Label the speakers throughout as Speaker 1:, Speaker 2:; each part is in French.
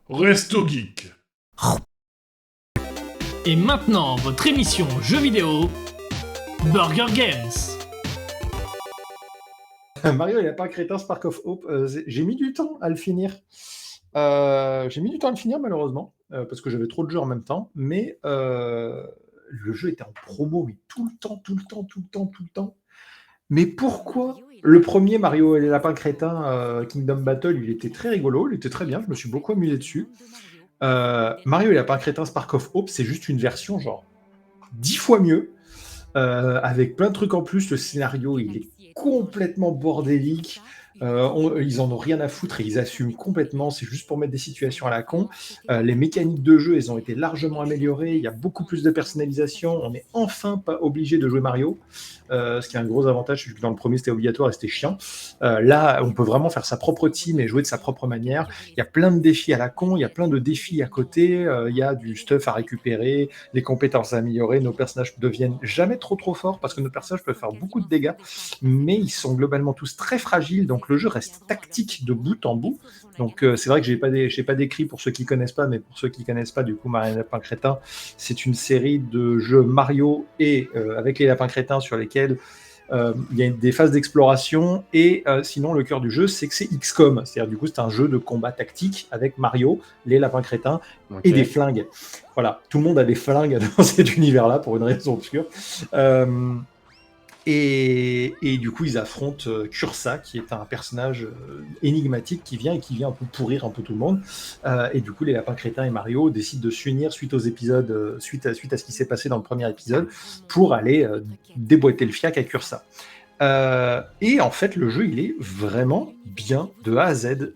Speaker 1: Resto Geek.
Speaker 2: Et maintenant, votre émission jeux vidéo, Burger Games.
Speaker 3: Mario, il n'a pas un crétin Spark of Hope. J'ai mis du temps à le finir. Malheureusement, parce que j'avais trop de jeux en même temps. Mais le jeu était en promo, mais tout le temps. Mais pourquoi? Le premier Mario et les lapins crétins Kingdom Battle, il était très rigolo, il était très bien, je me suis beaucoup amusé dessus. Mario et les lapins crétins Spark of Hope, c'est juste une version genre 10 fois mieux, avec plein de trucs en plus. Le scénario, il est complètement bordélique. Ils en ont rien à foutre et ils assument complètement. C'est juste pour mettre des situations à la con. Les mécaniques de jeu, elles ont été largement améliorées. Il y a beaucoup plus de personnalisation. On n'est enfin pas obligé de jouer Mario, ce qui est un gros avantage, vu que dans le premier c'était obligatoire et c'était chiant. Là, on peut vraiment faire sa propre team et jouer de sa propre manière. Il y a plein de défis à la con. Il y a plein de défis à côté. Il y a du stuff à récupérer, les compétences à améliorer. Nos personnages deviennent jamais trop forts parce que nos personnages peuvent faire beaucoup de dégâts, mais ils sont globalement tous très fragiles. Donc le jeu reste tactique de bout en bout. Donc c'est vrai que j'ai pas décrit pour ceux qui connaissent pas, mais pour ceux qui connaissent pas, du coup, Mario et les lapins crétins, c'est une série de jeux Mario et avec les lapins crétins sur lesquels il y a des phases d'exploration et sinon le cœur du jeu c'est que c'est XCOM, c'est-à-dire du coup c'est un jeu de combat tactique avec Mario, les lapins crétins et des flingues. Voilà, tout le monde a des flingues dans cet univers-là pour une raison obscure. Et du coup, ils affrontent Cursa, qui est un personnage énigmatique qui vient un peu pourrir un peu tout le monde. Et du coup, les lapins crétins et Mario décident de s'unir suite aux épisodes, suite à ce qui s'est passé dans le premier épisode, pour aller déboîter le fiac à Cursa. Et en fait, le jeu, il est vraiment bien de A à Z.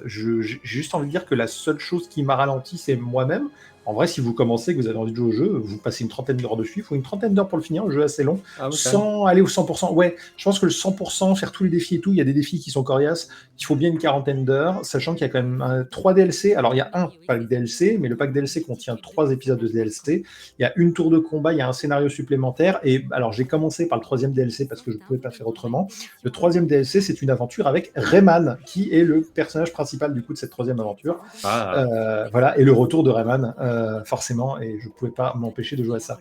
Speaker 3: J'ai juste envie de dire que la seule chose qui m'a ralenti, c'est moi-même. En vrai, si vous commencez, que vous avez envie de jouer au jeu, vous passez une trentaine d'heures dessus. Il faut une trentaine d'heures pour le finir, le jeu est assez long, sans aller au 100%. Ouais, je pense que le 100%, faire tous les défis et tout, il y a des défis qui sont coriaces, il faut bien une quarantaine d'heures, sachant qu'il y a quand même 3 DLC. Alors, il y a un pack DLC, mais le pack DLC contient 3 épisodes de DLC. Il y a une tour de combat, il y a un scénario supplémentaire. Et alors, j'ai commencé par le 3e DLC parce que je ne pouvais pas faire autrement. Le 3e DLC, c'est une aventure avec Rayman, qui est le personnage principal du coup de cette 3e aventure. Voilà, et le retour de Rayman, forcément, et je ne pouvais pas m'empêcher de jouer à ça.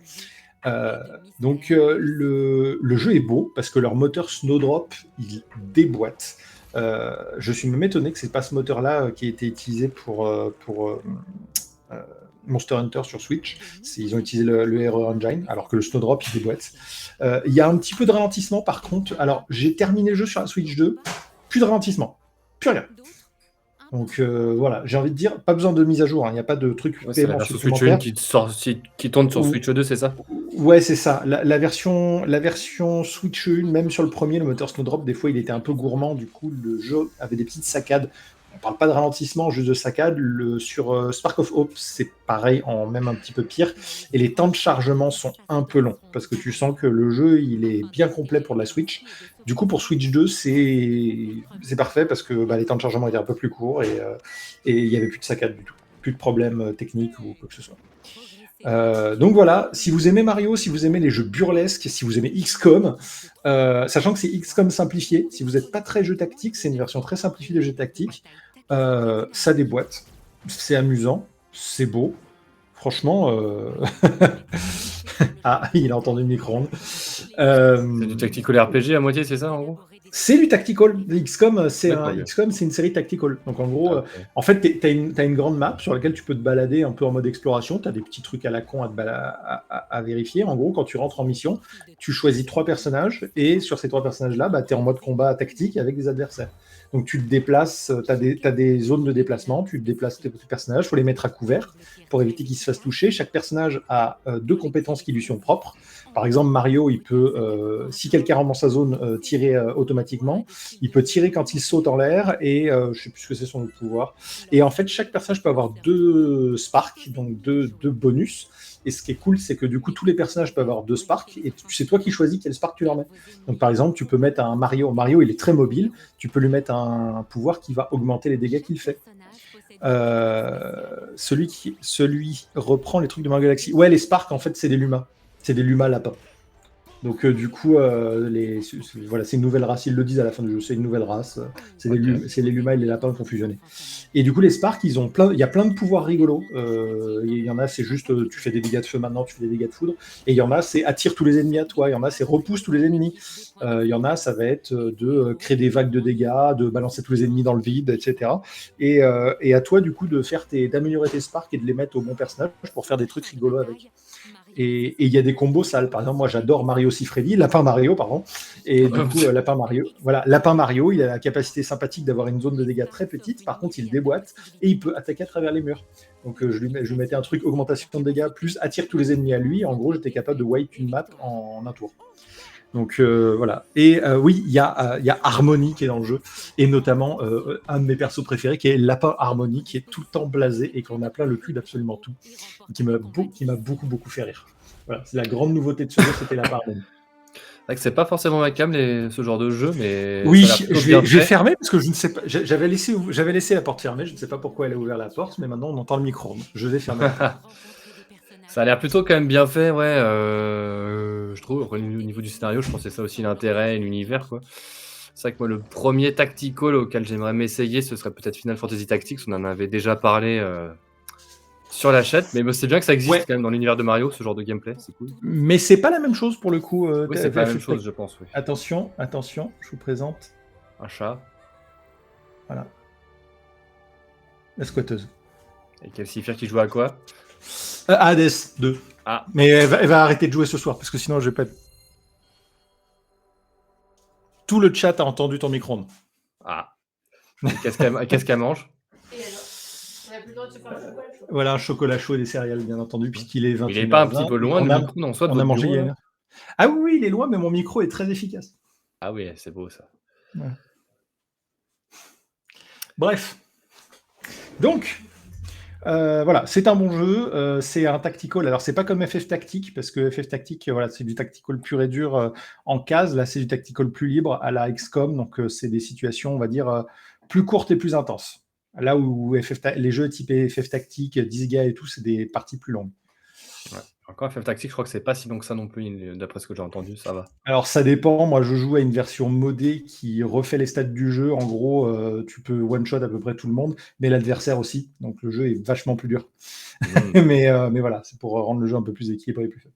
Speaker 3: Donc le jeu est beau parce que leur moteur Snowdrop, il déboîte. Je suis même étonné que c'est pas ce moteur-là qui a été utilisé pour Monster Hunter sur Switch. Ils ont utilisé le Hero Engine, alors que le Snowdrop, il déboîte. Il y a un petit peu de ralentissement par contre. Alors, j'ai terminé le jeu sur la Switch 2, plus de ralentissement, plus rien. Donc voilà, j'ai envie de dire, pas besoin de mise à jour, il n'y a pas de truc
Speaker 4: paiement supplémentaire. Qui tourne sur Switch 2, c'est ça?
Speaker 3: Ouais, c'est ça. La version Switch 1, même sur le premier, le moteur Snowdrop, des fois, il était un peu gourmand, du coup, le jeu avait des petites saccades. On parle pas de ralentissement, juste de saccades. Sur Spark of Hope, c'est pareil, en même un petit peu pire. Et les temps de chargement sont un peu longs, parce que tu sens que le jeu, il est bien complet pour la Switch. Du coup, pour Switch 2, c'est parfait, parce que les temps de chargement étaient un peu plus courts, et il n'y avait plus de saccades du tout. Plus de problèmes techniques ou quoi que ce soit. Donc voilà, si vous aimez Mario, si vous aimez les jeux burlesques, si vous aimez XCOM, sachant que c'est XCOM simplifié, si vous n'êtes pas très jeu tactique, c'est une version très simplifiée de jeu tactique, ça déboîte, c'est amusant, c'est beau, franchement... Ah, il a entendu le micro-ondes.
Speaker 4: C'est du tactical RPG à moitié, c'est ça en gros?
Speaker 3: C'est du tactical. XCOM, c'est une série tactical. Donc en gros, en fait, t'as une grande map sur laquelle tu peux te balader un peu en mode exploration. T'as des petits trucs à la con à vérifier. En gros, quand tu rentres en mission, tu choisis 3 personnages et sur ces 3 personnages-là, t'es en mode combat tactique avec des adversaires. Donc tu te déplaces, t'as des zones de déplacement, tu te déplaces tes personnages, il faut les mettre à couvert pour éviter qu'ils se fassent toucher. Chaque personnage a 2 compétences qui lui sont propres. Par exemple, Mario, il peut, si quelqu'un rentre dans sa zone, tirer automatiquement. Il peut tirer quand il saute en l'air et je sais plus ce que c'est son autre pouvoir. Et en fait, chaque personnage peut avoir 2 sparks, donc 2 bonus. Et ce qui est cool, c'est que du coup, tous les personnages peuvent avoir 2 sparks et c'est toi qui choisis quel spark tu leur mets. Donc par exemple, tu peux mettre un Mario. Mario, il est très mobile. Tu peux lui mettre un pouvoir qui va augmenter les dégâts qu'il fait. Celui reprend les trucs de Mario Galaxy. Ouais, les sparks, en fait, c'est des Luma. C'est des Luma lapins. Donc du coup, voilà, c'est une nouvelle race. Ils le disent à la fin du jeu, c'est une nouvelle race. C'est les Luma et les lapins qui ont fusionné. Et du coup, les Sparks, il y a plein de pouvoirs rigolos. Il y en a, c'est juste, tu fais des dégâts de feu maintenant, tu fais des dégâts de foudre. Et il y en a, c'est attire tous les ennemis à toi. Il y en a, c'est repousse tous les ennemis. Il y en a, ça va être de créer des vagues de dégâts, de balancer tous les ennemis dans le vide, etc. Et à toi, du coup, d'améliorer tes Sparks et de les mettre au bon personnage pour faire des trucs rigolos avec. Et il y a des combos sales. Par exemple, moi, j'adore Mario Sifredi, Lapin Mario, pardon. Et du coup, Lapin Mario, il a la capacité sympathique d'avoir une zone de dégâts très petite. Par contre, il déboîte et il peut attaquer à travers les murs. Donc, je lui mettais un truc augmentation de dégâts plus attire tous les ennemis à lui. En gros, j'étais capable de wipe une map en un tour. Donc voilà. Et oui, il y a Harmony qui est dans le jeu, et notamment un de mes persos préférés qui est Lapin Harmony, qui est tout le temps blasé et qu'on a plein le cul d'absolument tout, qui m'a beaucoup fait rire. Voilà, c'est la grande nouveauté de ce jeu, c'était Lapin Harmony.
Speaker 4: C'est vrai que c'est pas forcément ma cam ce genre de jeu, mais
Speaker 3: oui, je vais fermer parce que je ne sais pas. J'avais laissé la porte fermée. Je ne sais pas pourquoi elle a ouvert la porte, mais maintenant on entend le micro. Je vais fermer.
Speaker 4: Ça a l'air plutôt quand même bien fait, ouais. Je trouve au niveau du scénario, je pense que c'est ça aussi l'intérêt et l'univers, quoi. C'est vrai que moi, le premier tactical auquel j'aimerais m'essayer, ce serait peut-être Final Fantasy Tactics. On en avait déjà parlé sur la chaîne, mais c'est bien que ça existe quand même dans l'univers de Mario, ce genre de gameplay, c'est cool.
Speaker 3: Mais c'est pas la même chose pour le coup.
Speaker 4: Oui, c'est pas la même chose, je pense. Oui.
Speaker 3: Attention, je vous présente
Speaker 4: un chat.
Speaker 3: Voilà. La squatteuse.
Speaker 4: Et Calcifer qui joue à quoi?
Speaker 3: Hades 2.
Speaker 4: Ah.
Speaker 3: Mais elle va arrêter de jouer ce soir parce que sinon je vais pas. Tout le chat a entendu ton micro-ondes.
Speaker 4: Ah. Qu'est-ce qu'elle mange?
Speaker 3: Voilà, un chocolat chaud et des céréales, bien entendu, puisqu'il est 21h20.
Speaker 4: Il est pas un petit peu loin du micro, non, soit
Speaker 3: on a mangé hier. Ah oui, il est loin, mais mon micro est très efficace.
Speaker 4: Ah oui, c'est beau ça.
Speaker 3: Ouais. Bref. Donc, voilà, c'est un bon jeu, c'est un tactical. Alors, c'est pas comme FF Tactique, parce que FF Tactique, voilà, c'est du tactical pur et dur en case. Là, c'est du tactical plus libre à la XCOM, donc c'est des situations, on va dire, plus courtes et plus intenses. Là où les jeux type FF Tactique, Disgaea et tout, c'est des parties plus longues.
Speaker 4: Ouais. Encore FF Tactique, je crois que c'est pas si long que ça non plus, d'après ce que j'ai entendu, ça va.
Speaker 3: Alors ça dépend, moi je joue à une version modée qui refait les stats du jeu, en gros tu peux one-shot à peu près tout le monde, mais l'adversaire aussi, donc le jeu est vachement plus dur. Mais voilà, c'est pour rendre le jeu un peu plus équilibré et plus fun.